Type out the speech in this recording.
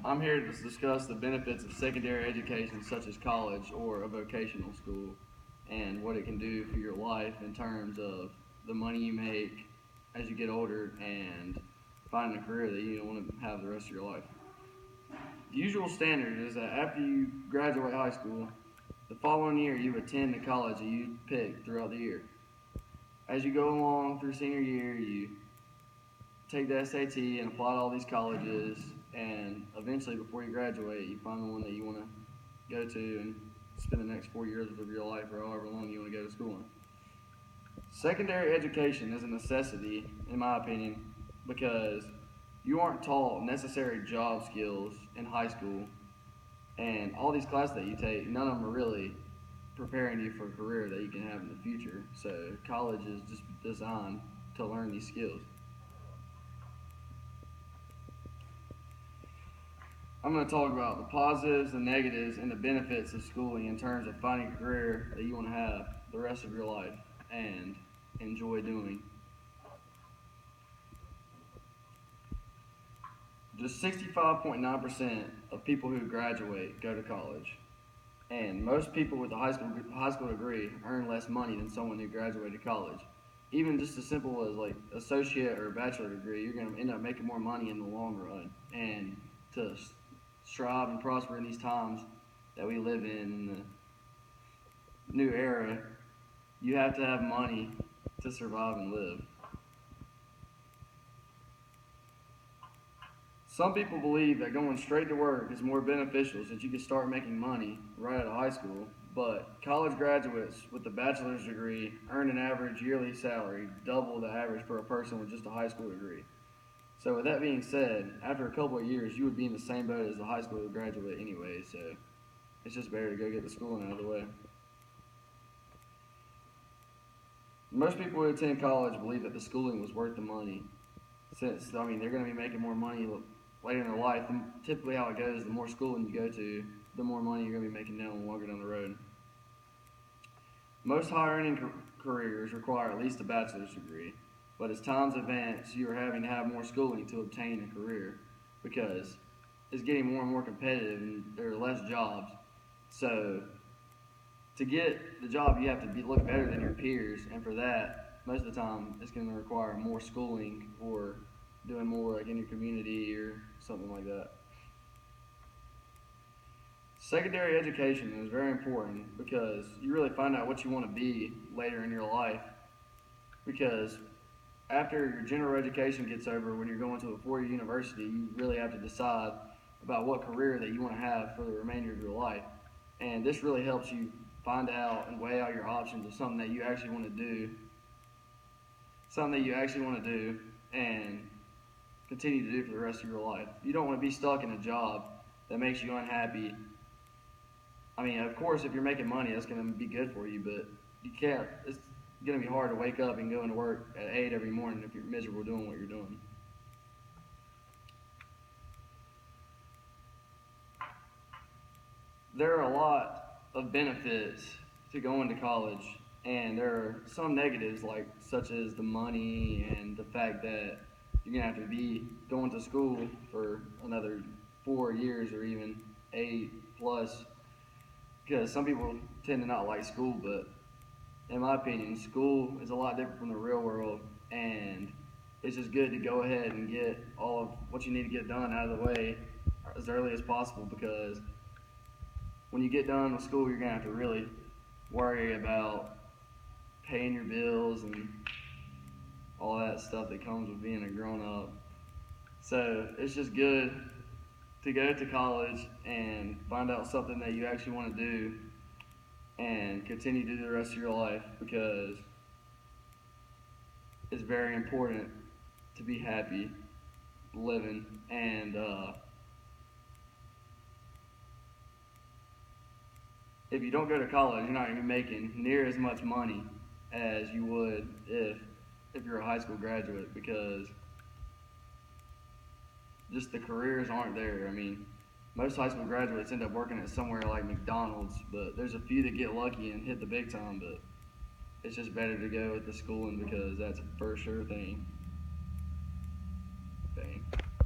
I'm here to discuss the benefits of secondary education such as college or a vocational school and what it can do for your life in terms of the money you make as you get older and finding a career that you want to have the rest of your life. The usual standard is that after you graduate high school, the following year you attend the college that you pick throughout the year. As you go along through senior year, you take the SAT and apply to all these colleges, and eventually, before you graduate, you find the one that you want to go to and spend the next 4 years of your life or however long you want to go to school in. Secondary education is a necessity, in my opinion, because you aren't taught necessary job skills in high school, and all these classes that you take, none of them are really preparing you for a career that you can have in the future. So college is just designed to learn these skills. I'm going to talk about the positives, the negatives, and the benefits of schooling in terms of finding a career that you want to have the rest of your life and enjoy doing. Just 65.9% of people who graduate go to college. And most people with a high school degree earn less money than someone who graduated college. Even just as simple as like associate or bachelor degree, you're going to end up making more money in the long run. And to strive and prosper in these times that we live in the new era, you have to have money to survive and live. Some people believe that going straight to work is more beneficial since you can start making money right out of high school, but college graduates with a bachelor's degree earn an average yearly salary double the average for a person with just a high school degree. So with that being said, after a couple of years, you would be in the same boat as the high school graduate anyway, so it's just better to go get the schooling out of the way. Most people who attend college believe that the schooling was worth the money, since, they're going to be making more money later in their life. And typically how it goes, the more schooling you go to, the more money you're going to be making longer down the road. Most high-earning careers require at least a bachelor's degree, but as times advance, you are having to have more schooling to obtain a career because it's getting more and more competitive and there are less jobs. So to get the job, you have to look better than your peers, and for that, most of the time, it's going to require more schooling or doing more like in your community or something like that. Secondary education is very important because you really find out what you want to be later in your life, because after your general education gets over, when you're going to a four-year university, you really have to decide about what career that you want to have for the remainder of your life. And this really helps you find out and weigh out your options of something that you actually want to do, and continue to do for the rest of your life. You don't want to be stuck in a job that makes you unhappy. I mean, of course, if you're making money, that's going to be good for you, but you can't. It's going to be hard to wake up and go into work at 8 every morning if you're miserable doing what you're doing. There are a lot of benefits to going to college, and there are some negatives, such as the money and the fact that you're going to have to be going to school for another 4 years or even 8 plus, because some people tend to not like school, but in my opinion, school is a lot different from the real world, and it's just good to go ahead and get all of what you need to get done out of the way as early as possible, because when you get done with school, you're going to have to really worry about paying your bills and all that stuff that comes with being a grown-up. So it's just good to go to college and find out something that you actually want to do and continue to do the rest of your life, because it's very important to be happy living. And if you don't go to college, you're not going to be making near as much money as you would if you're a high school graduate, because just the careers aren't there. I mean, most high school graduates end up working at somewhere like McDonald's, but there's a few that get lucky and hit the big time, but it's just better to go with the schooling because that's a for sure thing.